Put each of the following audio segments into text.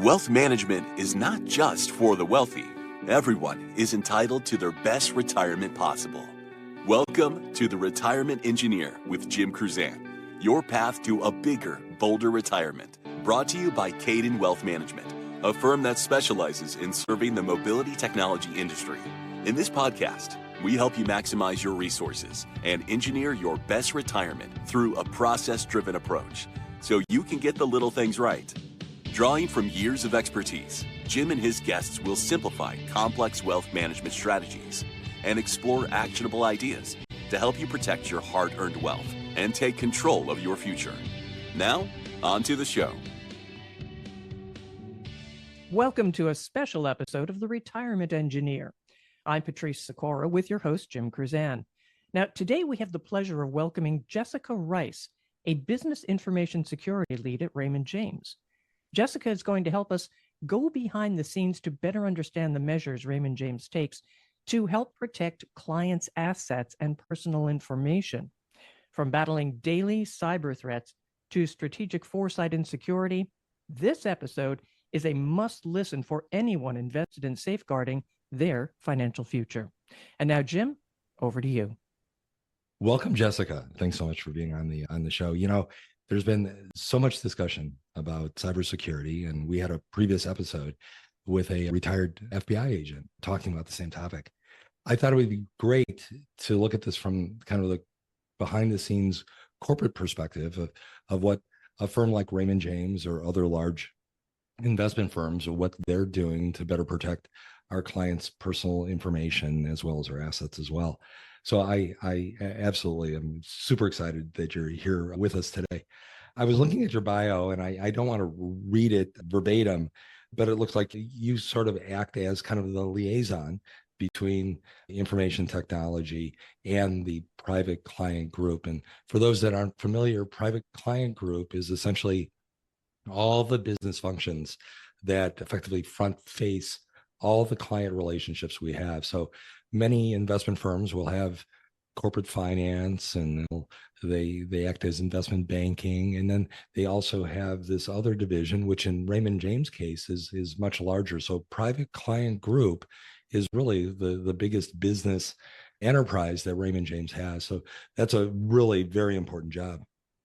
Wealth management is not just for the wealthy. Everyone is entitled to their best retirement possible. Welcome to The Retirement Engineer with Jim Kruzan, your path to a bigger, bolder retirement. Brought to you by Kaydan Wealth Management, a firm that specializes in serving the mobility technology industry. In this podcast, we help you maximize your resources and engineer your best retirement through a process-driven approach so you can get the little things right. Drawing from years of expertise, Jim and his guests will simplify complex wealth management strategies and explore actionable ideas to help you protect your hard-earned wealth and take control of your future. Now, on to the show. Welcome to a special episode of The Retirement Engineer. I'm Patrice Sikora with your host, Jim Kruzan. Now, today we have the pleasure of welcoming Jessica Rice, a business information security lead at Raymond James. Jessica is going to help us go behind the scenes to better understand the measures Raymond James takes to help protect clients' assets and personal information. From battling daily cyber threats to strategic foresight and security, this episode is a must-listen for anyone invested in safeguarding their financial future. And now, Jim, over to you. Welcome, Jessica. Thanks so much for being on the show. You know, there's been so much discussion about cybersecurity, and we had a previous episode with a retired FBI agent talking about the same topic. I thought it would be great to look at this from kind of the behind the scenes corporate perspective of what a firm like Raymond James or other large investment firms, or what they're doing to better protect our clients' personal information as well as our assets as well. So I absolutely am super excited that you're here with us today. I was looking at your bio, and I don't want to read it verbatim, but it looks like you sort of act as kind of the liaison between information technology and the private client group. And for those that aren't familiar, private client group is essentially all the business functions that effectively front face all the client relationships we have. So many investment firms will have corporate finance, and they act as investment banking. And then they also have this other division, which in Raymond James' case is much larger. So private client group is really the biggest business enterprise that Raymond James has. So that's a really very important job.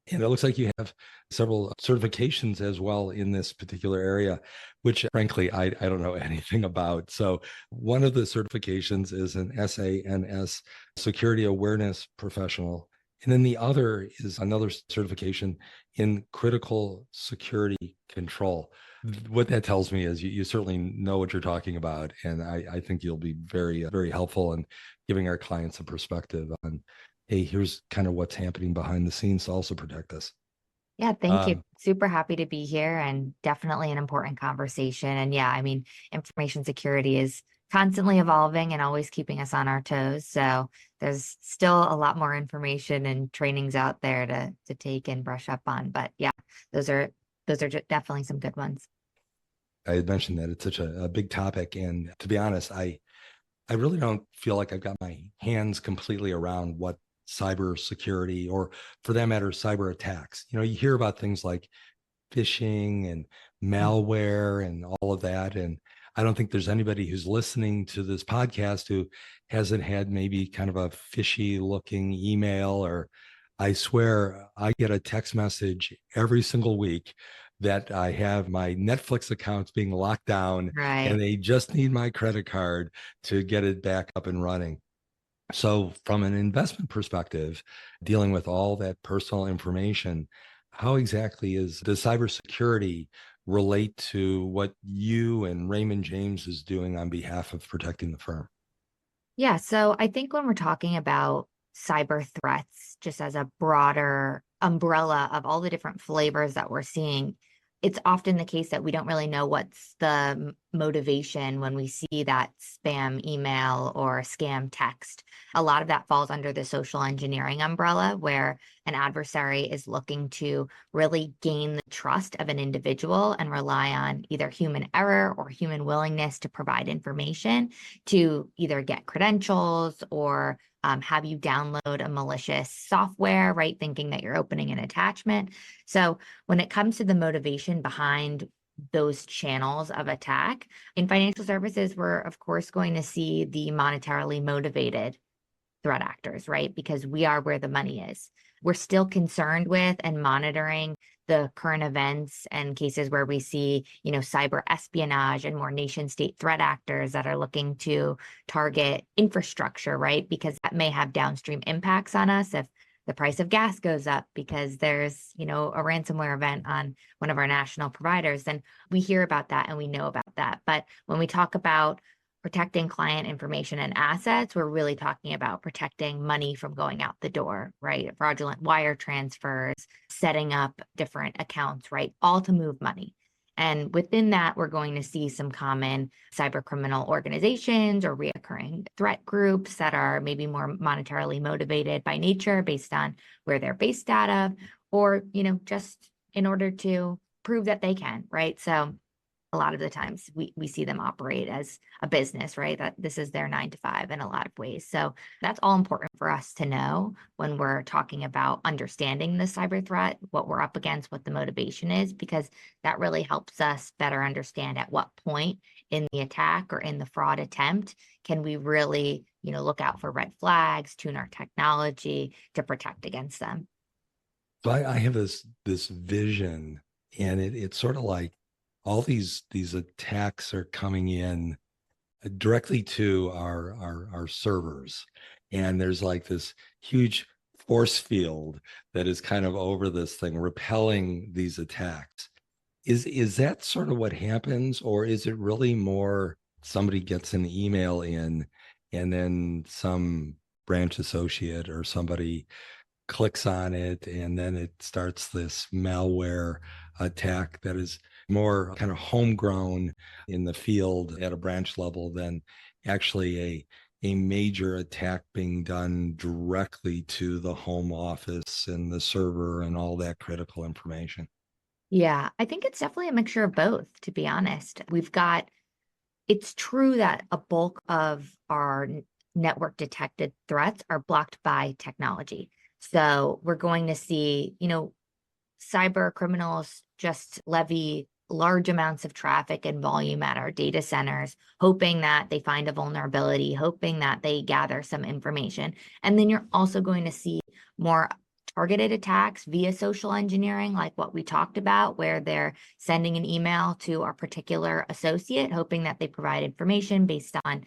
And it looks like you have several certifications as well in this particular area, which frankly, I don't know anything about. So one of the certifications is an SANS, Security Awareness Professional. And then the other is another certification in Critical Security Control. What that tells me is you certainly know what you're talking about. And I think you'll be very, very helpful in giving our clients a perspective on, hey, here's kind of what's happening behind the scenes to also protect us. Yeah, thank you. Super happy to be here, and definitely an important conversation. And yeah, I mean, information security is constantly evolving and always keeping us on our toes. So there's still a lot more information and trainings out there to take and brush up on. But yeah, those are definitely some good ones. I had mentioned that it's such a big topic. And to be honest, I really don't feel like I've got my hands completely around what cybersecurity, or for that matter, cyber attacks. You know, you hear about things like phishing and malware and all of that. And I don't think there's anybody who's listening to this podcast who hasn't had maybe kind of a fishy looking email, or I swear I get a text message every single week that I have my Netflix accounts being locked down, Right. and they just need my credit card to get it back up and running. So from an investment perspective, dealing with all that personal information, how exactly does cybersecurity relate to what you and Raymond James is doing on behalf of protecting the firm? Yeah, so I think when we're talking about cyber threats, just as a broader umbrella of all the different flavors that we're seeing, it's often the case that we don't really know what's the motivation when we see that spam email or scam text. A lot of that falls under the social engineering umbrella, where an adversary is looking to really gain the trust of an individual and rely on either human error or human willingness to provide information to either get credentials or have you download a malicious software, right? Thinking that you're opening an attachment. So when it comes to the motivation behind those channels of attack. In financial services, we're of course going to see the monetarily motivated threat actors, right? Because we are where the money is. We're still concerned with and monitoring the current events and cases where we see, cyber espionage and more nation state threat actors that are looking to target infrastructure, right? Because that may have downstream impacts on us if the price of gas goes up because there's, a ransomware event on one of our national providers, then we hear about that and we know about that. But when we talk about protecting client information and assets, we're really talking about protecting money from going out the door, right? Fraudulent wire transfers, setting up different accounts, right? All to move money. And within that, we're going to see some common cyber criminal organizations or reoccurring threat groups that are maybe more monetarily motivated by nature based on where they're based out of, or, just in order to prove that they can, right? So a lot of the times we see them operate as a business, right? That this is their 9 to 5 in a lot of ways. So that's all important for us to know when we're talking about understanding the cyber threat, what we're up against, what the motivation is, because that really helps us better understand at what point in the attack or in the fraud attempt can we really, look out for red flags, tune our technology to protect against them. So I have this vision, and it's sort of like all these attacks are coming in directly to our servers, and there's like this huge force field that is kind of over this thing, repelling these attacks. Is that sort of what happens, or is it really more somebody gets an email in, and then some branch associate or somebody clicks on it, and then it starts this malware attack that is more kind of homegrown in the field at a branch level than actually a major attack being done directly to the home office and the server and all that critical information? Yeah, I think it's definitely a mixture of both, to be honest. It's true that a bulk of our network detected threats are blocked by technology. So we're going to see, cyber criminals just levy large amounts of traffic and volume at our data centers, hoping that they find a vulnerability, hoping that they gather some information. And then you're also going to see more targeted attacks via social engineering, like what we talked about, where they're sending an email to our particular associate, hoping that they provide information based on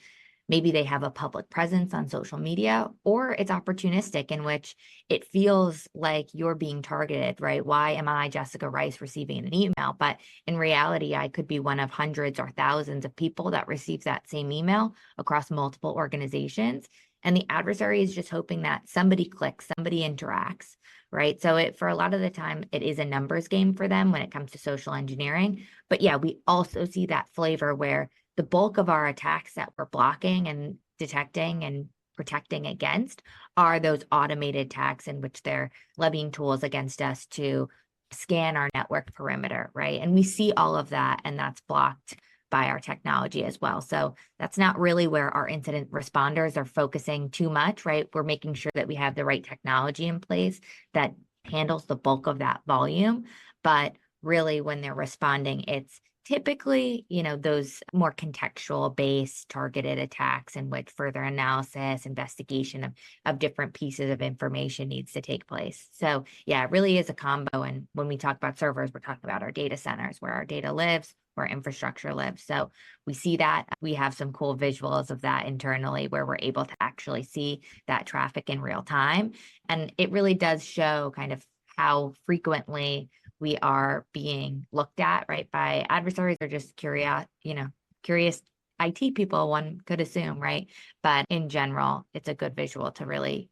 maybe they have a public presence on social media, or it's opportunistic in which it feels like you're being targeted, right? Why am I, Jessica Rice, receiving an email? But in reality, I could be one of hundreds or thousands of people that receive that same email across multiple organizations. And the adversary is just hoping that somebody clicks, somebody interacts, right? So for a lot of the time, it is a numbers game for them when it comes to social engineering. But yeah, we also see that flavor where the bulk of our attacks that we're blocking and detecting and protecting against are those automated attacks in which they're levying tools against us to scan our network perimeter, right? And we see all of that, and that's blocked by our technology as well. So that's not really where our incident responders are focusing too much, right? We're making sure that we have the right technology in place that handles the bulk of that volume. But really, when they're responding, it's typically, those more contextual based targeted attacks in which further analysis, investigation of different pieces of information needs to take place. So yeah, it really is a combo. And when we talk about servers, we're talking about our data centers, where our data lives, where infrastructure lives. So we see that. We have some cool visuals of that internally where we're able to actually see that traffic in real time. And it really does show kind of how frequently we are being looked at, right, by adversaries or just curious IT people, one could assume, right? But in general, it's a good visual to really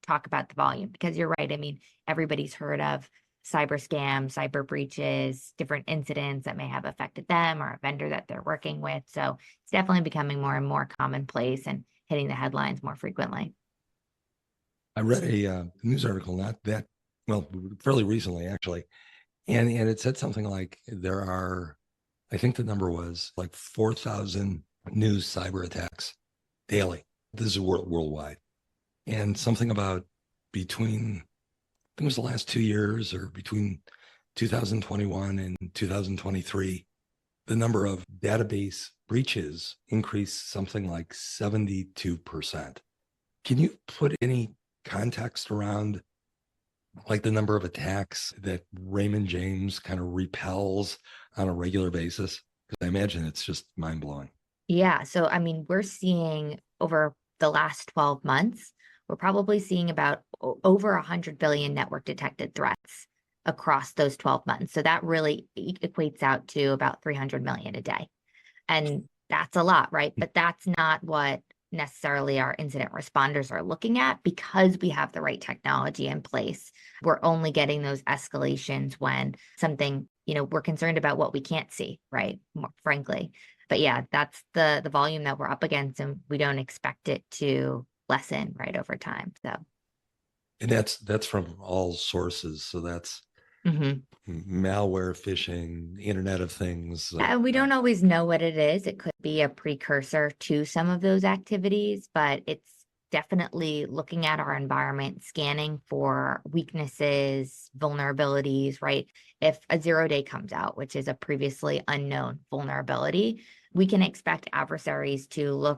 talk about the volume, because you're right. I mean, everybody's heard of cyber scams, cyber breaches, different incidents that may have affected them or a vendor that they're working with. So it's definitely becoming more and more commonplace and hitting the headlines more frequently. I read a news article fairly recently, actually. And it said something like there are, I think the number was like 4,000 new cyber attacks daily. This is worldwide. And something about between, I think it was the last 2 years, or between 2021 and 2023, the number of database breaches increased something like 72%. Can you put any context around like the number of attacks that Raymond James kind of repels on a regular basis? Because I imagine it's just mind blowing. Yeah. So, I mean, we're seeing over the last 12 months, we're probably seeing about over 100 billion network detected threats across those 12 months. So that really equates out to about 300 million a day. And that's a lot, right? But that's not what necessarily our incident responders are looking at because we have the right technology in place. We're only getting those escalations when something, we're concerned about what we can't see, right? More frankly. But yeah, that's the volume that we're up against, and we don't expect it to lessen right over time. So, and that's from all sources. So that's malware, phishing, Internet of Things. And we don't always know what it is. It could be a precursor to some of those activities, but it's definitely looking at our environment, scanning for weaknesses, vulnerabilities, right? If a 0-day comes out, which is a previously unknown vulnerability, we can expect adversaries to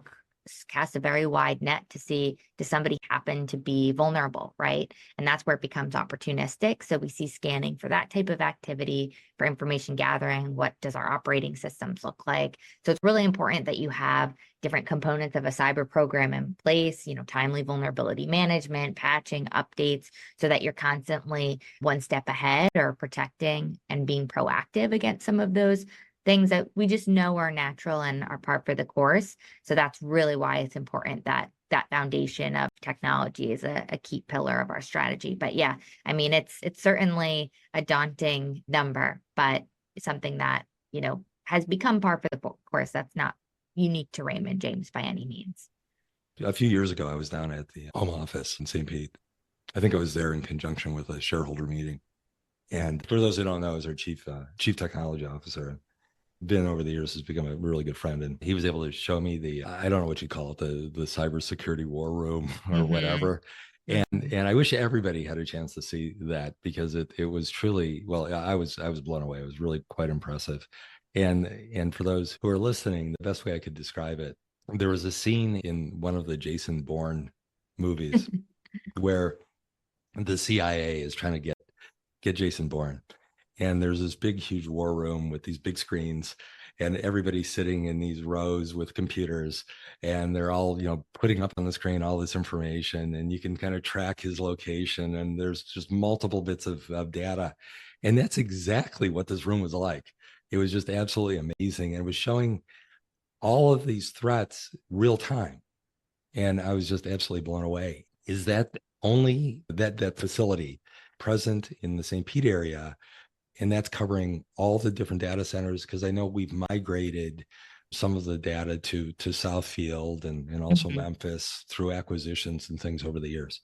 cast a very wide net to see, does somebody happen to be vulnerable, right? And that's where it becomes opportunistic. So we see scanning for that type of activity, for information gathering. What does our operating systems look like? So it's really important that you have different components of a cyber program in place, timely vulnerability management, patching, updates, so that you're constantly one step ahead or protecting and being proactive against some of those things that we just know are natural and are par for the course. So that's really why it's important that that foundation of technology is a key pillar of our strategy. But yeah, I mean, it's certainly a daunting number, but something that, has become par for the course. That's not unique to Raymond James by any means. A few years ago, I was down at the home office in St. Pete. I think I was there in conjunction with a shareholder meeting. And for those who don't know, I was our chief technology officer. Been over the years, has become a really good friend, and he was able to show me I don't know what you call it, the cybersecurity war room or whatever. And I wish everybody had a chance to see that, because it was truly, well, I was blown away. It was really quite impressive. And for those who are listening, the best way I could describe it, there was a scene in one of the Jason Bourne movies where the CIA is trying to get Jason Bourne. And there's this big, huge war room with these big screens, and everybody's sitting in these rows with computers, and they're all, putting up on the screen all this information, and you can kind of track his location, and there's just multiple bits of data. And that's exactly what this room was like. It was just absolutely amazing. And it was showing all of these threats real time. And I was just absolutely blown away. Is that only that facility present in the St. Pete area? And that's covering all the different data centers, because I know we've migrated some of the data to Southfield and also Memphis through acquisitions and things over the years.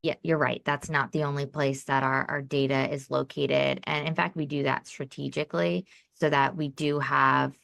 Yeah, you're right. That's not the only place that our data is located. And in fact, we do that strategically so that we do have,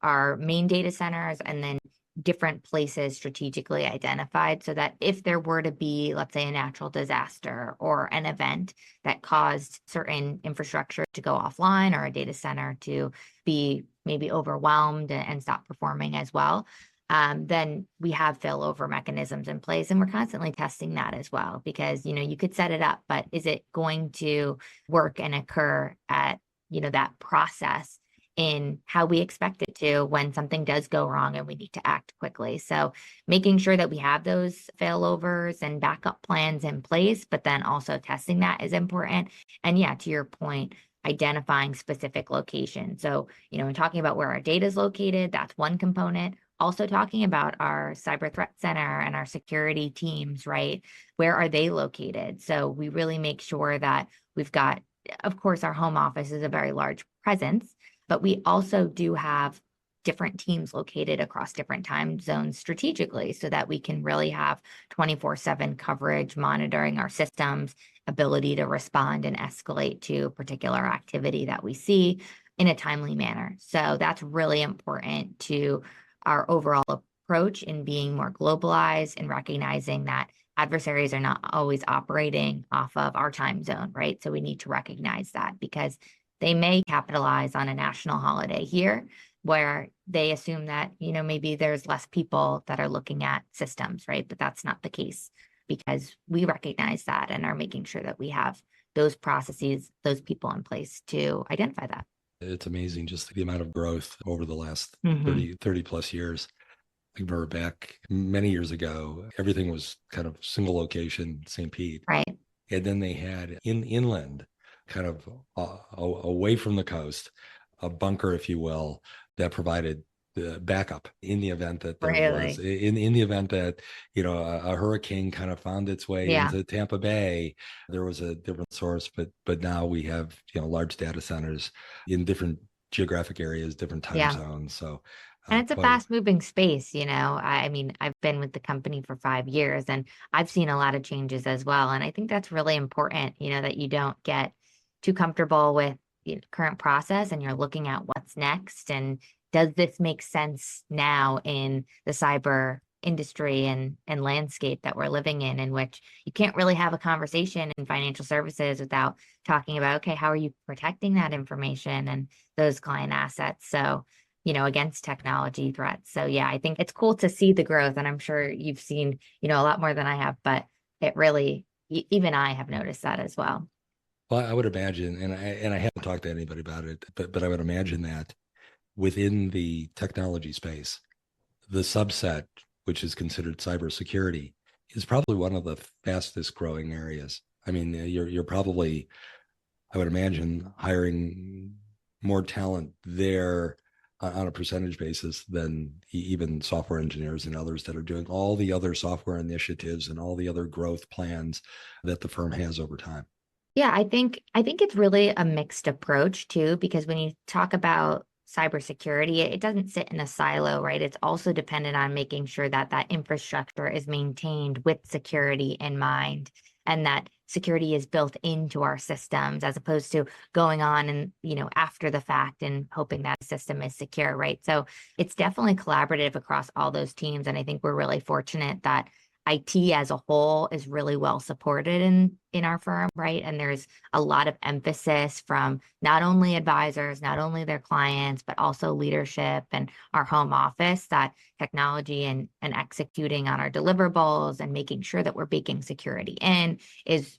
our main data centers and then different places strategically identified, so that if there were to be, let's say, a natural disaster or an event that caused certain infrastructure to go offline, or a data center to be maybe overwhelmed and stop performing as well, then we have failover mechanisms in place, and we're constantly testing that as well, because, you could set it up, but is it going to work and occur at, that process in how we expect it to when something does go wrong and we need to act quickly? So making sure that we have those failovers and backup plans in place, but then also testing that is important. And yeah, to your point, identifying specific locations. So, when talking about where our data is located, that's one component. Also talking about our cyber threat center and our security teams, right? Where are they located? So we really make sure that we've got, of course, our home office is a very large presence, but we also do have different teams located across different time zones strategically, so that we can really have 24/7 coverage, monitoring our systems, ability to respond and escalate to a particular activity that we see in a timely manner. So that's really important to our overall approach in being more globalized and recognizing that adversaries are not always operating off of our time zone, right? So we need to recognize that, because they may capitalize on a national holiday here where they assume that, maybe there's less people that are looking at systems, right? But that's not the case because we recognize that and are making sure that we have those processes, those people in place to identify that. It's amazing just the amount of growth over the last Mhm. 30 plus years. I remember back many years ago, everything was kind of single location, St. Pete. Right. And then they had inland, kind of away from the coast, a bunker, if you will, that provided the backup in the event that there was, Really? in the event that, a hurricane kind of found its way Yeah. into Tampa Bay, there was a different source. But now we have, large data centers in different geographic areas, different time Yeah. zones. So And it's a quite, fast moving space, I mean, I've been with the company for 5 years and I've seen a lot of changes as well. And I think that's really important, that you don't get too comfortable with the current process and you're looking at what's next. And does this make sense now in the cyber industry and landscape that we're living in which you can't really have a conversation in financial services without talking about, okay, how are you protecting that information and those client assets? So against technology threats. So yeah, I think it's cool to see the growth and I'm sure you've seen, a lot more than I have, but it really, even I have noticed that as well. well, I would imagine, and I haven't talked to anybody about it, but I would imagine that within the technology space, the subset, which is considered cybersecurity, is probably one of the fastest growing areas. I mean, you're probably, I would imagine, hiring more talent there on a percentage basis than even software engineers and others that are doing all the other software initiatives and all the other growth plans that the firm has over time. Yeah, I think it's really a mixed approach too, because when you talk about cybersecurity, it doesn't sit in a silo, right? It's also dependent on making sure that that infrastructure is maintained with security in mind and that security is built into our systems as opposed to going on and, after the fact and hoping that system is secure, right? So it's definitely collaborative across all those teams. And I think we're really fortunate that IT as a whole is really well supported in our firm, right? And there's a lot of emphasis from not only advisors, not only their clients, but also leadership and our home office that technology and executing on our deliverables and making sure that we're baking security in is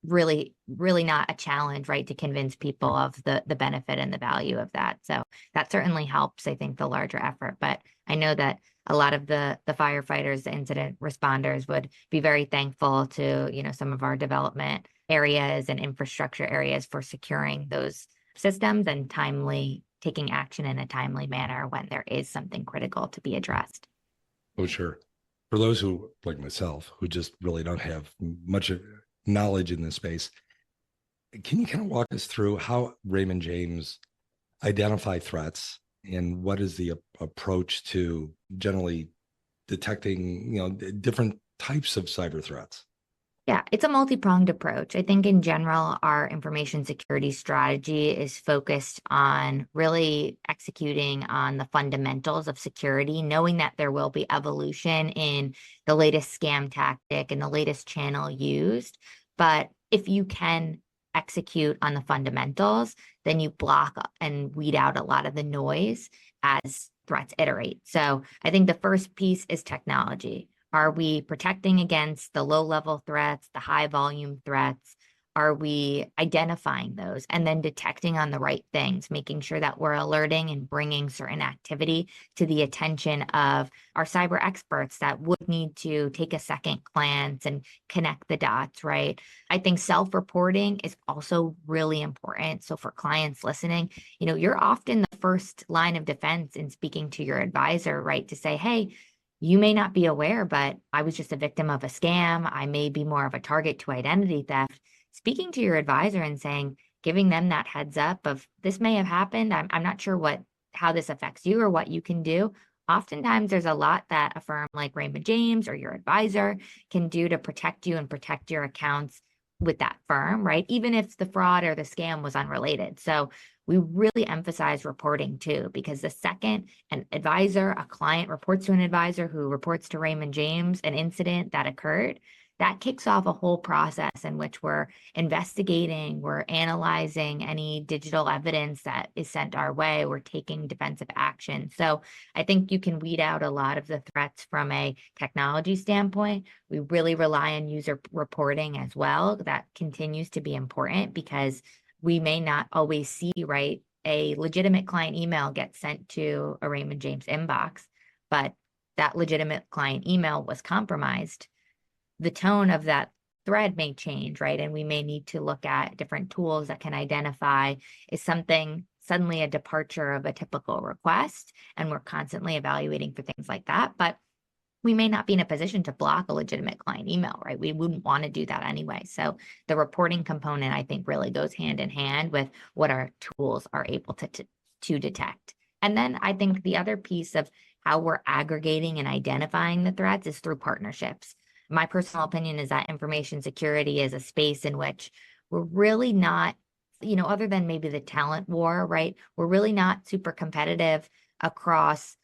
really, really not a challenge, right? To convince people of the benefit and the value of that. So that certainly helps, I think, the larger effort. But I know that a lot of the firefighters, the incident responders would be very thankful to, some of our development areas and infrastructure areas for securing those systems and taking action in a timely manner when there is something critical to be addressed. Oh, sure. For those who, like myself, who just really don't have much knowledge in this space, can you kind of walk us through how Raymond James identify threats and what is the approach to generally detecting, different types of cyber threats? Yeah, it's a multi-pronged approach. I think in general, our information security strategy is focused on really executing on the fundamentals of security, knowing that there will be evolution in the latest scam tactic and the latest channel used. But if you can execute on the fundamentals, then you block and weed out a lot of the noise as threats iterate. So I think the first piece is technology. Are we protecting against the low-level threats, the high-volume threats? Are we identifying those and then detecting on the right things, making sure that we're alerting and bringing certain activity to the attention of our cyber experts that would need to take a second glance and connect the dots, right? I think self-reporting is also really important. So for clients listening, you're often the first line of defense in speaking to your advisor, right? To say, hey, you may not be aware, but I was just a victim of a scam. I may be more of a target to identity theft. Speaking to your advisor and giving them that heads up of this may have happened. I'm not sure how this affects you or what you can do. Oftentimes there's a lot that a firm like Raymond James or your advisor can do to protect you and protect your accounts with that firm, right? Even if the fraud or the scam was unrelated. So we really emphasize reporting too, because the second a client reports to an advisor who reports to Raymond James an incident that occurred, that kicks off a whole process in which we're investigating, we're analyzing any digital evidence that is sent our way, we're taking defensive action. So I think you can weed out a lot of the threats from a technology standpoint. We really rely on user reporting as well. That continues to be important because we may not always see, right? A legitimate client email gets sent to a Raymond James inbox, but that legitimate client email was compromised. The tone of that thread may change, right? And we may need to look at different tools that can identify, is something suddenly a departure of a typical request? And we're constantly evaluating for things like that. But we may not be in a position to block a legitimate client email, right? We wouldn't want to do that anyway. So the reporting component, I think, really goes hand in hand with what our tools are able to detect. And then I think the other piece of how we're aggregating and identifying the threats is through partnerships. My personal opinion is that information security is a space in which we're really not, other than maybe the talent war, right? We're really not super competitive across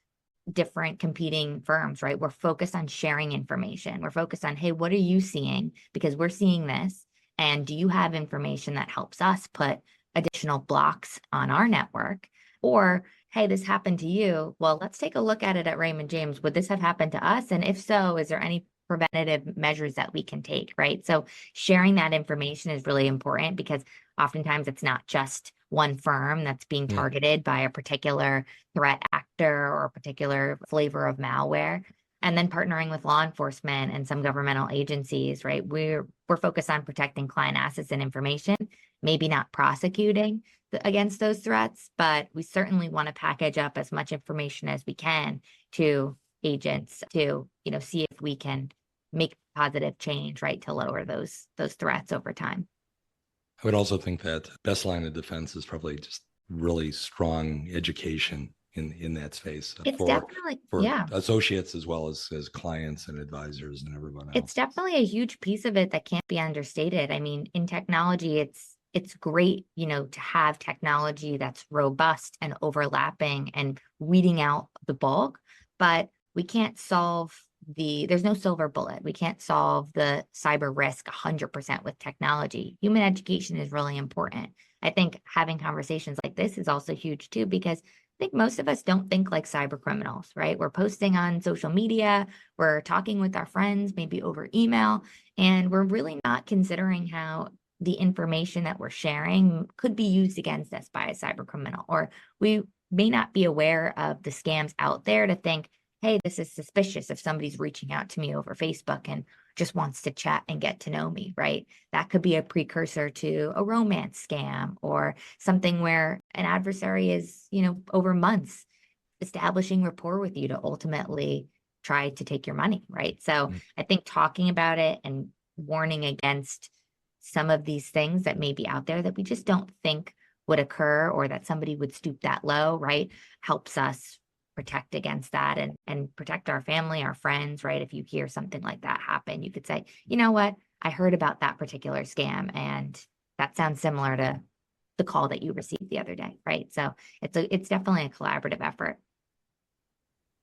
different competing firms, right? We're focused on sharing information. We're focused on, hey, what are you seeing? Because we're seeing this. And do you have information that helps us put additional blocks on our network? Or, hey, this happened to you. Well, let's take a look at it at Raymond James. Would this have happened to us? And if so, is there any preventative measures that we can take, right? So sharing that information is really important because oftentimes it's not just one firm that's being targeted by a particular threat actor or a particular flavor of malware. And then partnering with law enforcement and some governmental agencies, right? We're focused on protecting client assets and information, maybe not prosecuting against those threats, but we certainly want to package up as much information as we can to agents to, see if we can make positive change, right, to lower those threats over time. I would also think that best line of defense is probably just really strong education in that space for associates as well as clients and advisors and everyone else. It's definitely a huge piece of it that can't be understated. I mean, in technology, it's great, to have technology that's robust and overlapping and weeding out the bulk, but we can't solve there's no silver bullet. We can't solve the cyber risk 100% with technology. Human education is really important. I think having conversations like this is also huge too, because I think most of us don't think like cyber criminals, right? We're posting on social media, we're talking with our friends, maybe over email, and we're really not considering how the information that we're sharing could be used against us by a cyber criminal, or we may not be aware of the scams out there to think, hey, this is suspicious if somebody's reaching out to me over Facebook and just wants to chat and get to know me, right? That could be a precursor to a romance scam or something where an adversary is, over months establishing rapport with you to ultimately try to take your money, right? So I think talking about it and warning against some of these things that may be out there that we just don't think would occur or that somebody would stoop that low, right, helps us protect against that and protect our family, our friends, right? If you hear something like that happen, you could say, you know what, I heard about that particular scam and that sounds similar to the call that you received the other day, right? So it's definitely a collaborative effort.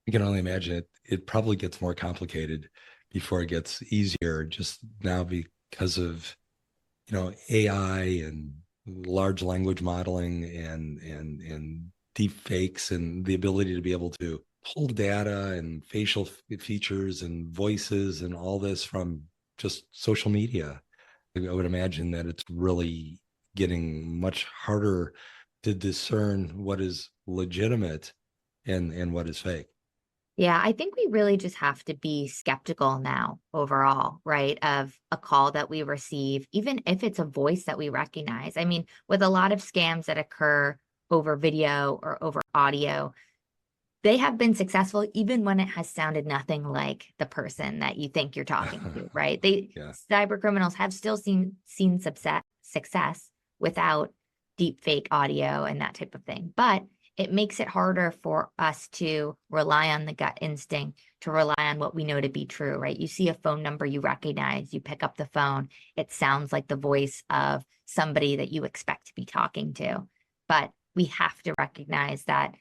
You can only imagine it probably gets more complicated before it gets easier just now because of, AI and large language modeling and deep fakes and the ability to be able to pull data and facial features and voices and all this from just social media. I would imagine that it's really getting much harder to discern what is legitimate and what is fake. Yeah, I think we really just have to be skeptical now overall, right, of a call that we receive, even if it's a voice that we recognize. I mean, with a lot of scams that occur over video or over audio, they have been successful even when it has sounded nothing like the person that you think you're talking to, right? Cyber criminals have still seen success without deep fake audio and that type of thing. But it makes it harder for us to rely on the gut instinct, to rely on what we know to be true, right? You see a phone number you recognize, you pick up the phone, it sounds like the voice of somebody that you expect to be talking to. But we have to recognize that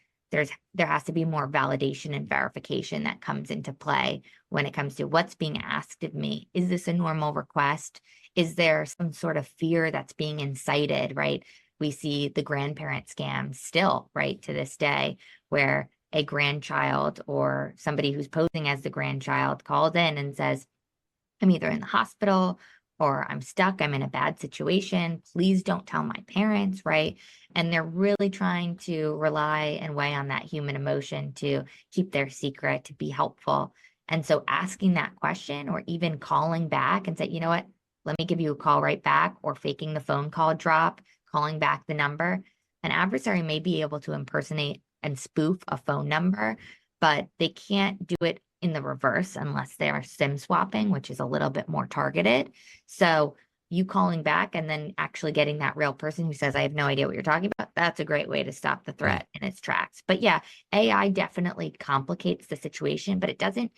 there has to be more validation and verification that comes into play when it comes to what's being asked of me. Is this a normal request? Is there some sort of fear that's being incited, right? We see the grandparent scams still, right, to this day, where a grandchild or somebody who's posing as the grandchild calls in and says, I'm either in the hospital or I'm stuck, I'm in a bad situation. Please don't tell my parents, right? And they're really trying to rely and weigh on that human emotion to keep their secret, to be helpful. And so asking that question or even calling back and say, you know what, let me give you a call right back, or faking the phone call drop, calling back the number. An adversary may be able to impersonate and spoof a phone number, but they can't do it in the reverse unless they are SIM swapping, which is a little bit more targeted. So you calling back and then actually getting that real person who says, I have no idea what you're talking about, that's a great way to stop the threat in its tracks. But yeah, AI definitely complicates the situation, but it doesn't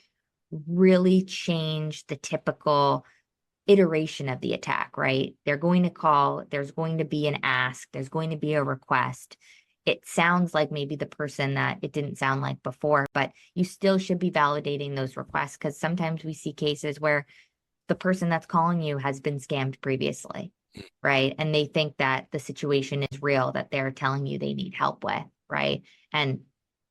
really change the typical iteration of the attack, right? They're going to call, there's going to be an ask, there's going to be a request. It sounds like maybe the person that it didn't sound like before, but you still should be validating those requests, because sometimes we see cases where the person that's calling you has been scammed previously, right? And they think that the situation is real, that they're telling you they need help with, right? And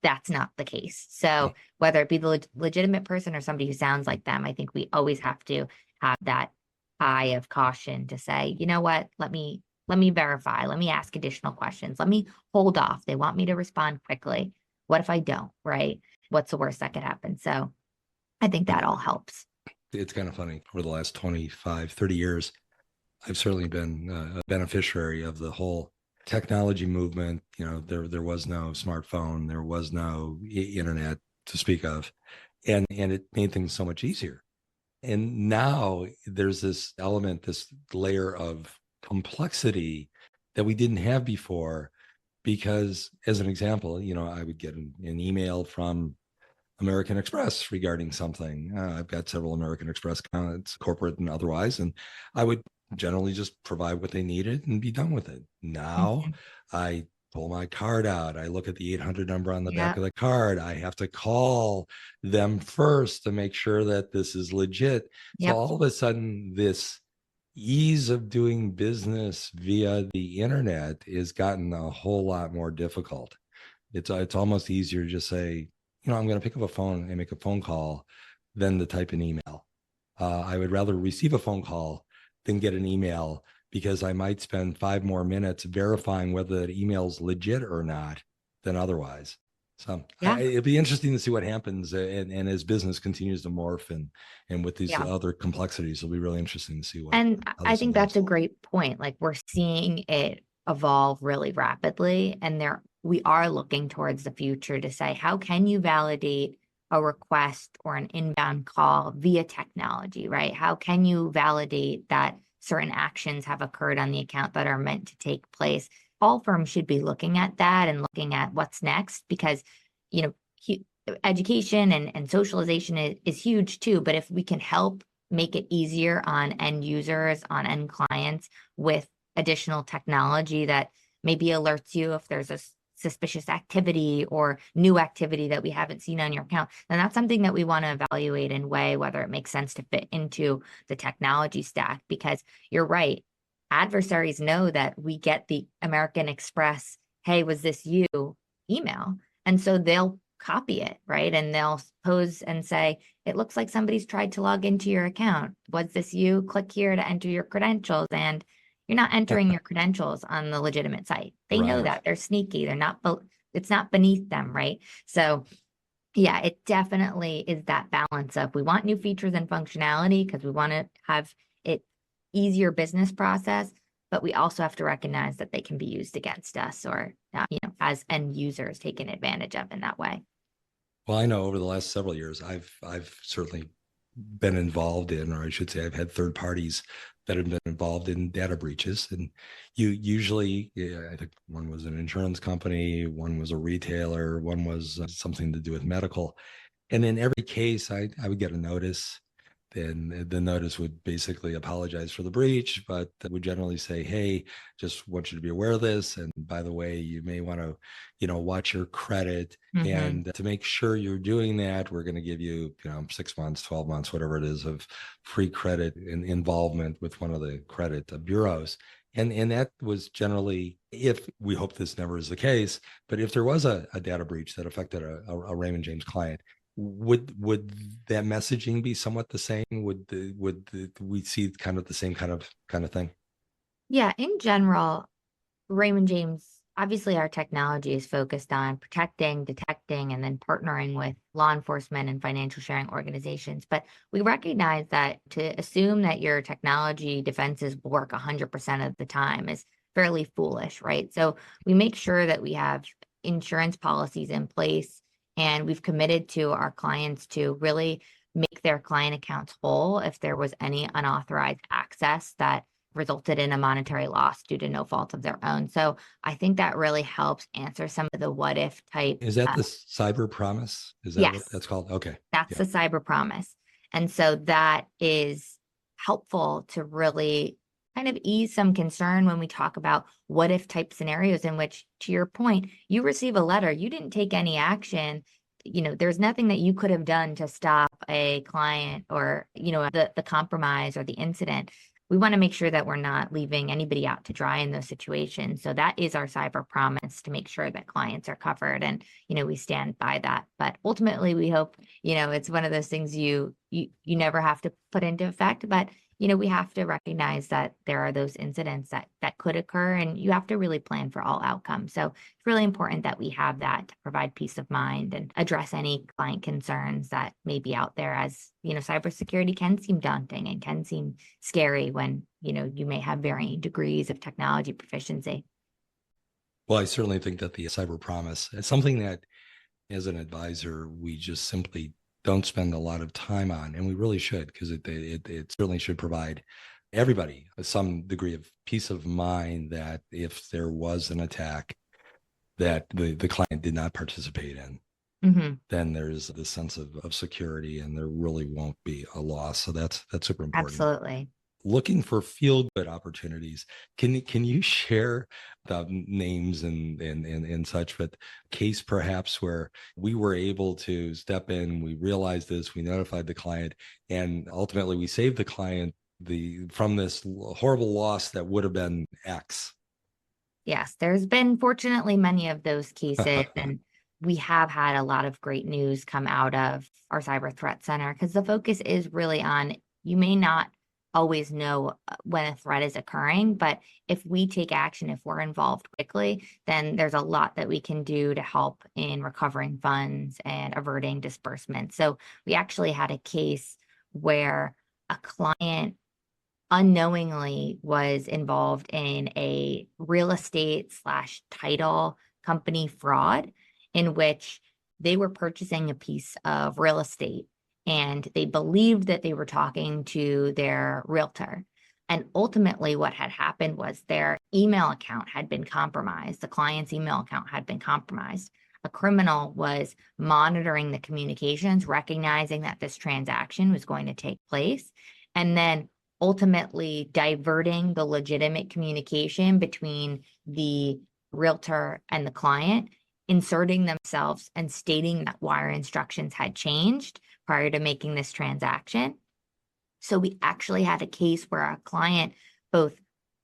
that's not the case. So whether it be the legitimate person or somebody who sounds like them, I think we always have to have that eye of caution to say, you know what, let me verify, let me ask additional questions, let me hold off. They want me to respond quickly. What if I don't, right? What's the worst that could happen? So I think that all helps. It's kind of funny. Over the last 25, 30 years, I've certainly been a beneficiary of the whole technology movement. You know, there was no smartphone, there was no internet to speak of, and it made things so much easier. And now there's this element, this layer of complexity that we didn't have before, because as an example, you know, I would get an email from American Express regarding something. I've got several American Express accounts, corporate and otherwise, and I would generally just provide what they needed and be done with it. Now I pull my card out. I look at the 800 number on the back of the card. I have to call them first to make sure that this is legit. So all of a sudden, this ease of doing business via the internet has gotten a whole lot more difficult. It's almost easier to just say, you know, I'm going to pick up a phone and make a phone call than to type an email. I would rather receive a phone call than get an email, because I might spend 5 more minutes verifying whether that email's legit or not than otherwise. So it'll be interesting to see what happens, and as business continues to morph and with these other complexities, it'll be really interesting to see what. And I think that's a great point. Like, we're seeing it evolve really rapidly, and we are looking towards the future to say, how can you validate a request or an inbound call via technology, right? How can you validate that certain actions have occurred on the account that are meant to take place? All firms should be looking at that and looking at what's next, because, you know, education and socialization is huge too. But if we can help make it easier on end users, on end clients, with additional technology that maybe alerts you if there's a suspicious activity or new activity that we haven't seen on your account, then that's something that we want to evaluate and weigh whether it makes sense to fit into the technology stack. Because you're right, adversaries know that we get the American Express, hey, was this you email? And so they'll copy it, right? And they'll pose and say, it looks like somebody's tried to log into your account. Was this you? Click here to enter your credentials. And you're not entering your credentials on the legitimate site. They know that. They're sneaky. They're not, it's not beneath them, right? So yeah, it definitely is that balance of, we want new features and functionality because we want to have it easier business process, but we also have to recognize that they can be used against us, or you know, as end users taken advantage of in that way. Well, I know over the last several years, I've certainly been involved in, or I should say, I've had third parties that have been involved in data breaches. And you usually, I think one was an insurance company, one was a retailer, one was something to do with medical. And in every case, I would get a notice. then the notice would basically apologize for the breach, but would generally say, hey, just want you to be aware of this. And by the way, you may want to, watch your credit. Mhm. And to make sure you're doing that, we're going to give you, 6 months, 12 months, whatever it is, of free credit and involvement with one of the credit bureaus. And that was generally, if we hope this never is the case, but if there was a data breach that affected a Raymond James client, would that messaging be somewhat the same? Would we see kind of the same kind of thing? Yeah, in general, Raymond James, obviously our technology is focused on protecting, detecting, and then partnering with law enforcement and financial sharing organizations. But we recognize that to assume that your technology defenses will work 100% of the time is fairly foolish, right? So we make sure that we have insurance policies in place, and we've committed to our clients to really make their client accounts whole if there was any unauthorized access that resulted in a monetary loss due to no fault of their own. So I think that really helps answer some of the what if type. Is that the cyber promise? Is that what Yes, that's called? Okay. that's Yeah. the cyber promise. And so that is helpful to really kind of ease some concern when we talk about what if type scenarios in which, to your point, you receive a letter, you didn't take any action. There's nothing that you could have done to stop a client or, the compromise or the incident. We want to make sure that we're not leaving anybody out to dry in those situations. So that is our cyber promise, to make sure that clients are covered, and, we stand by that. But ultimately we hope, it's one of those things you never have to put into effect, but we have to recognize that there are those incidents that could occur, and you have to really plan for all outcomes. So it's really important that we have that to provide peace of mind and address any client concerns that may be out there, as, cybersecurity can seem daunting and can seem scary when, you may have varying degrees of technology proficiency. Well, I certainly think that the cyber promise is something that, as an advisor, we just simply don't spend a lot of time on, and we really should, because it certainly should provide everybody some degree of peace of mind that if there was an attack that the client did not participate in, then there's the sense of security, and there really won't be a loss. So that's super important. Absolutely. Looking for feel-good opportunities. Can you share the names and such, but case perhaps where we were able to step in, we realized this, we notified the client, and ultimately we saved the client from this horrible loss that would have been X? Yes, there's been fortunately many of those cases, and we have had a lot of great news come out of our cyber threat center, because the focus is really on, you may not always know when a threat is occurring, but if we take action, if we're involved quickly, then there's a lot that we can do to help in recovering funds and averting disbursement. So we actually had a case where a client unknowingly was involved in a real estate / title company fraud, in which they were purchasing a piece of real estate, and they believed that they were talking to their realtor. And ultimately what had happened was their email account had been compromised. The client's email account had been compromised. A criminal was monitoring the communications, recognizing that this transaction was going to take place, and then ultimately diverting the legitimate communication between the realtor and the client, inserting themselves and stating that wire instructions had changed prior to making this transaction. So we actually had a case where our client both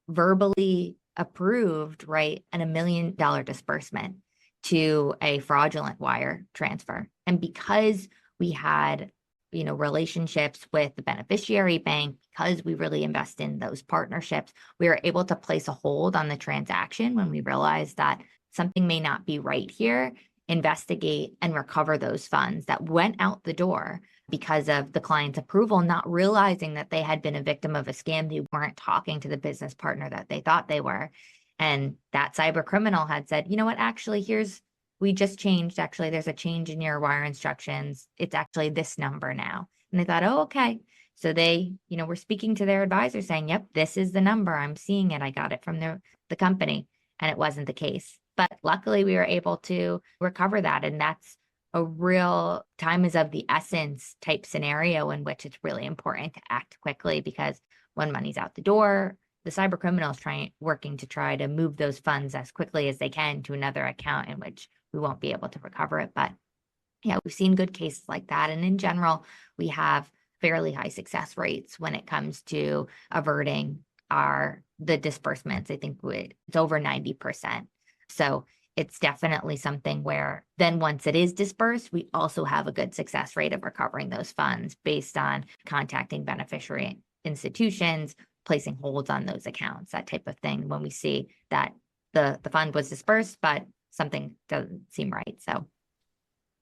verbally approved, right, an $1 million disbursement to a fraudulent wire transfer. And because we had, relationships with the beneficiary bank, because we really invest in those partnerships, we were able to place a hold on the transaction when we realized that something may not be right here, investigate and recover those funds that went out the door because of the client's approval, not realizing that they had been a victim of a scam. They weren't talking to the business partner that they thought they were. And that cyber criminal had said, you know what, actually, we just changed. Actually, there's a change in your wire instructions. It's actually this number now. And they thought, oh, okay. So they, were speaking to their advisor saying, yep, this is the number. I'm seeing it. I got it from the company. And it wasn't the case. But luckily we were able to recover that. And that's a real time is of the essence type scenario in which it's really important to act quickly, because when money's out the door, the cyber criminals working to try to move those funds as quickly as they can to another account in which we won't be able to recover it. But yeah, we've seen good cases like that. And in general, we have fairly high success rates when it comes to averting the disbursements. I think it's over 90%. So it's definitely something where then once it is dispersed, we also have a good success rate of recovering those funds based on contacting beneficiary institutions, placing holds on those accounts, that type of thing, when we see that the fund was dispersed, but something doesn't seem right. So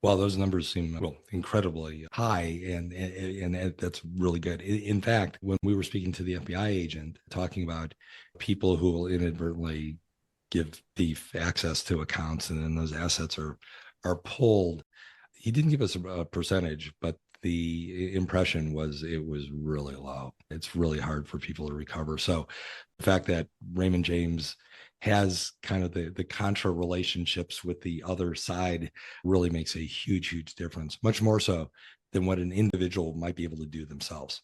well, those numbers seem incredibly high, and that's really good. In fact, when we were speaking to the FBI agent talking about people who will inadvertently give thief access to accounts and then those assets are pulled, he didn't give us a percentage, but the impression was it was really low. It's really hard for people to recover. So the fact that Raymond James has kind of the contra relationships with the other side really makes a huge difference, much more so than what an individual might be able to do themselves.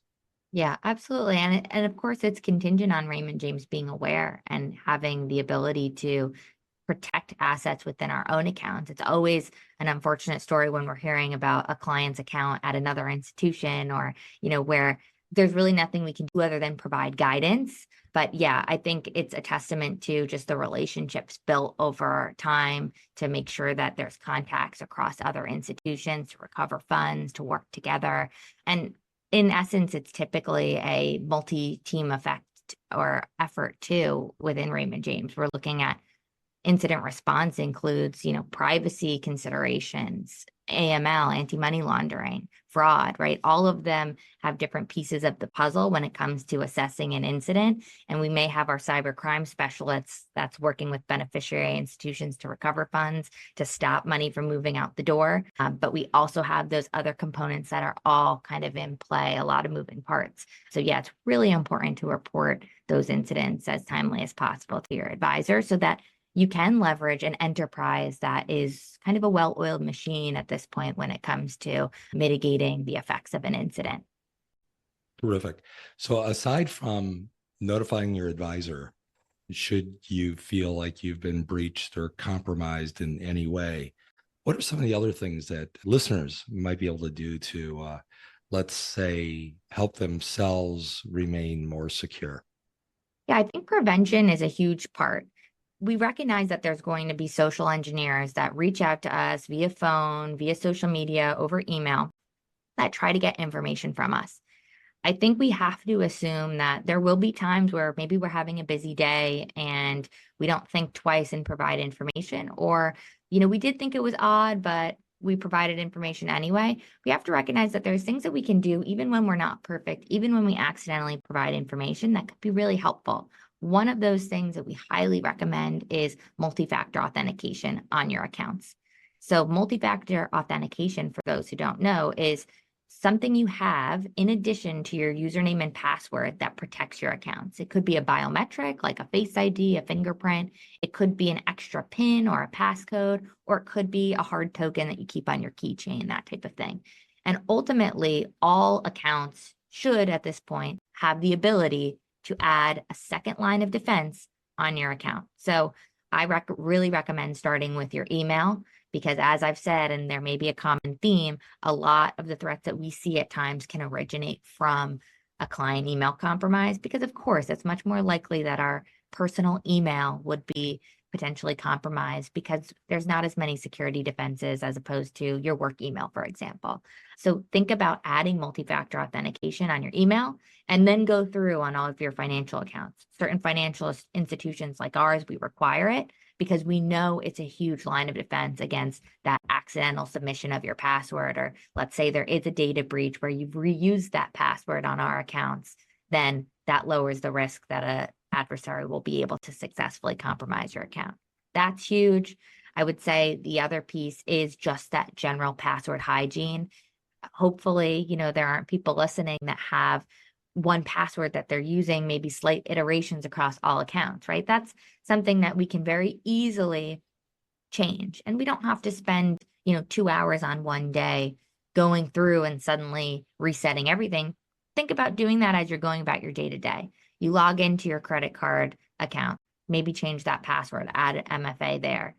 yeah, absolutely. And of course, it's contingent on Raymond James being aware and having the ability to protect assets within our own accounts. It's always an unfortunate story when we're hearing about a client's account at another institution, or, where there's really nothing we can do other than provide guidance. But yeah, I think it's a testament to just the relationships built over time to make sure that there's contacts across other institutions to recover funds, to work together. And in essence, it's typically a multi-team effect or effort too within Raymond James. We're looking at incident response includes, privacy considerations, AML, anti-money laundering, fraud, right? All of them have different pieces of the puzzle when it comes to assessing an incident. And we may have our cybercrime specialists that's working with beneficiary institutions to recover funds, to stop money from moving out the door. But we also have those other components that are all kind of in play, a lot of moving parts. So yeah, it's really important to report those incidents as timely as possible to your advisor so that you can leverage an enterprise that is kind of a well-oiled machine at this point when it comes to mitigating the effects of an incident. Terrific. So aside from notifying your advisor, should you feel like you've been breached or compromised in any way, what are some of the other things that listeners might be able to do to, let's say, help themselves remain more secure? Yeah, I think prevention is a huge part. We recognize that there's going to be social engineers that reach out to us via phone, via social media, over email, that try to get information from us. I think we have to assume that there will be times where maybe we're having a busy day and we don't think twice and provide information, or, we did think it was odd, but we provided information anyway. We have to recognize that there's things that we can do even when we're not perfect, even when we accidentally provide information that could be really helpful. One of those things that we highly recommend is multi-factor authentication on your accounts. So multi-factor authentication, for those who don't know, is something you have in addition to your username and password that protects your accounts. It could be a biometric, like a Face ID, a fingerprint. It could be an extra PIN or a passcode, or it could be a hard token that you keep on your keychain, that type of thing. And ultimately, all accounts should, at this point, have the ability to add a second line of defense on your account. So I really recommend starting with your email, because as I've said, and there may be a common theme, a lot of the threats that we see at times can originate from a client email compromise, because of course, it's much more likely that our personal email would be potentially compromised because there's not as many security defenses as opposed to your work email, for example. So think about adding multi-factor authentication on your email, and then go through on all of your financial accounts. Certain financial institutions like ours, we require it because we know it's a huge line of defense against that accidental submission of your password, or let's say there is a data breach where you've reused that password on our accounts, then that lowers the risk that an adversary will be able to successfully compromise your account. That's huge. I would say the other piece is just that general password hygiene. Hopefully, there aren't people listening that have one password that they're using, maybe slight iterations across all accounts, right? That's something that we can very easily change. And we don't have to spend, 2 hours on one day, going through and suddenly resetting everything. Think about doing that as you're going about your day to day. You log into your credit card account, maybe change that password, add an MFA there.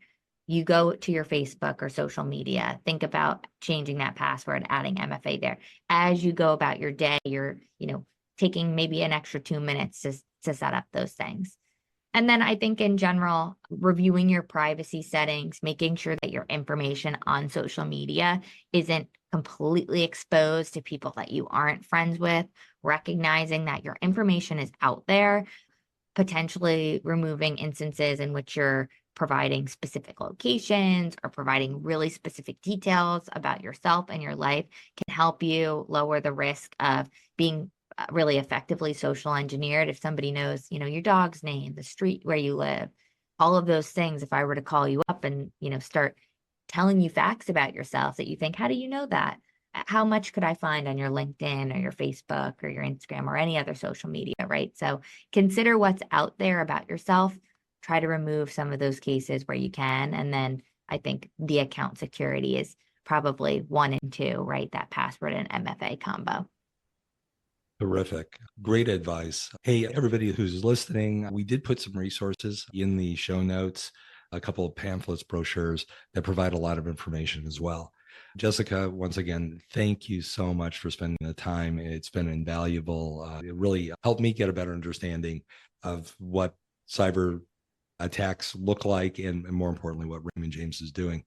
You go to your Facebook or social media, think about changing that password, adding MFA there. As you go about your day, you're, taking maybe an extra 2 minutes to set up those things. And then I think in general, reviewing your privacy settings, making sure that your information on social media isn't completely exposed to people that you aren't friends with, recognizing that your information is out there, potentially removing instances in which you're providing specific locations or providing really specific details about yourself and your life can help you lower the risk of being really effectively social engineered. If somebody knows, your dog's name, the street where you live, all of those things, if I were to call you up and, start telling you facts about yourself that you think, how do you know that? How much could I find on your LinkedIn or your Facebook or your Instagram or any other social media, right? So consider what's out there about yourself. Try to remove some of those cases where you can. And then I think the account security is probably 1 and 2, right? That password and MFA combo. Terrific. Great advice. Hey, everybody who's listening, we did put some resources in the show notes, a couple of pamphlets, brochures that provide a lot of information as well. Jessica, once again, thank you so much for spending the time. It's been invaluable. It really helped me get a better understanding of what cyber attacks look like and more importantly, what Raymond James is doing.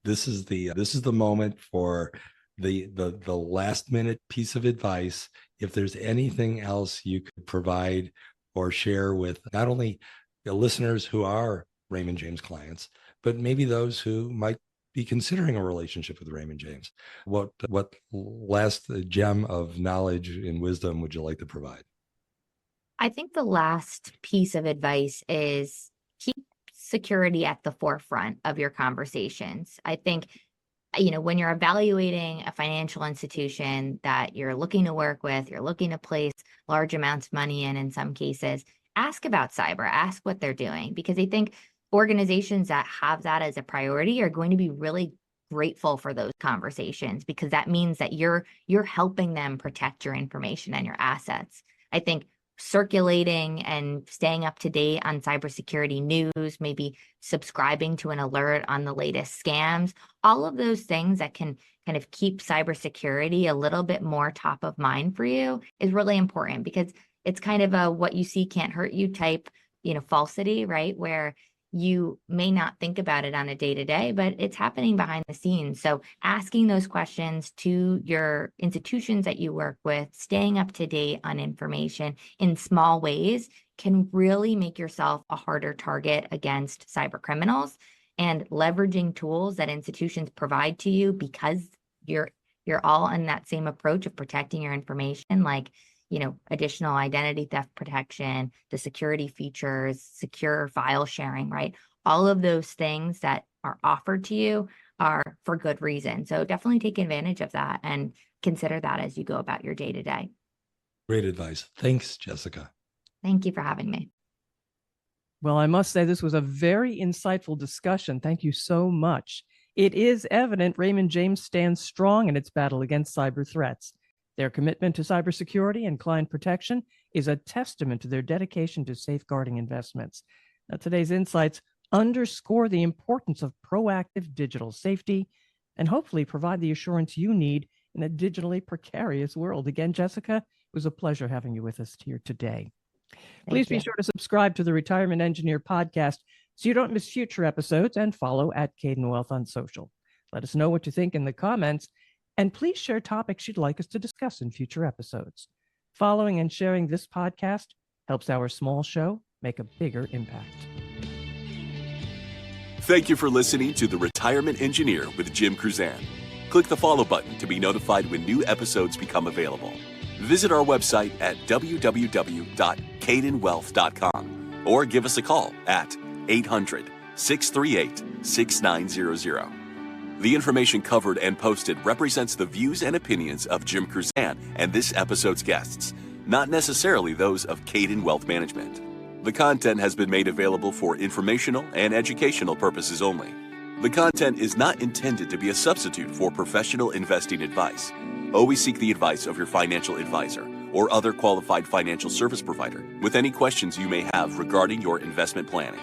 This is the moment for the last minute piece of advice. If there's anything else you could provide or share with not only the listeners who are Raymond James clients, but maybe those who might be considering a relationship with Raymond James, what last gem of knowledge and wisdom would you like to provide? I think the last piece of advice is keep security at the forefront of your conversations. I think when you're evaluating a financial institution that you're looking to work with, you're looking to place large amounts of money in some cases, ask about cyber, ask what they're doing, because I think organizations that have that as a priority are going to be really grateful for those conversations, because that means that you're helping them protect your information and your assets. I think circulating and staying up to date on cybersecurity news, maybe subscribing to an alert on the latest scams, all of those things that can kind of keep cybersecurity a little bit more top of mind for you is really important, because it's kind of a what you see can't hurt you type, falsity, right? Where you may not think about it on a day-to-day, but it's happening behind the scenes. So asking those questions to your institutions that you work with, staying up to date on information in small ways can really make yourself a harder target against cyber criminals, and leveraging tools that institutions provide to you because you're all in that same approach of protecting your information, like additional identity theft protection, the security features, secure file sharing, right? All of those things that are offered to you are for good reason. So definitely take advantage of that and consider that as you go about your day to day. Great advice. Thanks, Jessica. Thank you for having me. Well, I must say this was a very insightful discussion. Thank you so much. It is evident Raymond James stands strong in its battle against cyber threats. Their commitment to cybersecurity and client protection is a testament to their dedication to safeguarding investments. Now, today's insights underscore the importance of proactive digital safety and hopefully provide the assurance you need in a digitally precarious world. Again, Jessica, it was a pleasure having you with us here today. Please be sure to subscribe to the Retirement Engineer podcast so you don't miss future episodes, and follow at Kaydan Wealth on social. Let us know what you think in the comments, and please share topics you'd like us to discuss in future episodes. Following and sharing this podcast helps our small show make a bigger impact. Thank you for listening to The Retirement Engineer with Jim Kruzan. Click the follow button to be notified when new episodes become available. Visit our website at www.kaydanwealth.com or give us a call at 800-638-6900. The information covered and posted represents the views and opinions of Jim Kruzan and this episode's guests, not necessarily those of Kaydan Wealth Management. The content has been made available for informational and educational purposes only. The content is not intended to be a substitute for professional investing advice. Always seek the advice of your financial advisor or other qualified financial service provider with any questions you may have regarding your investment planning.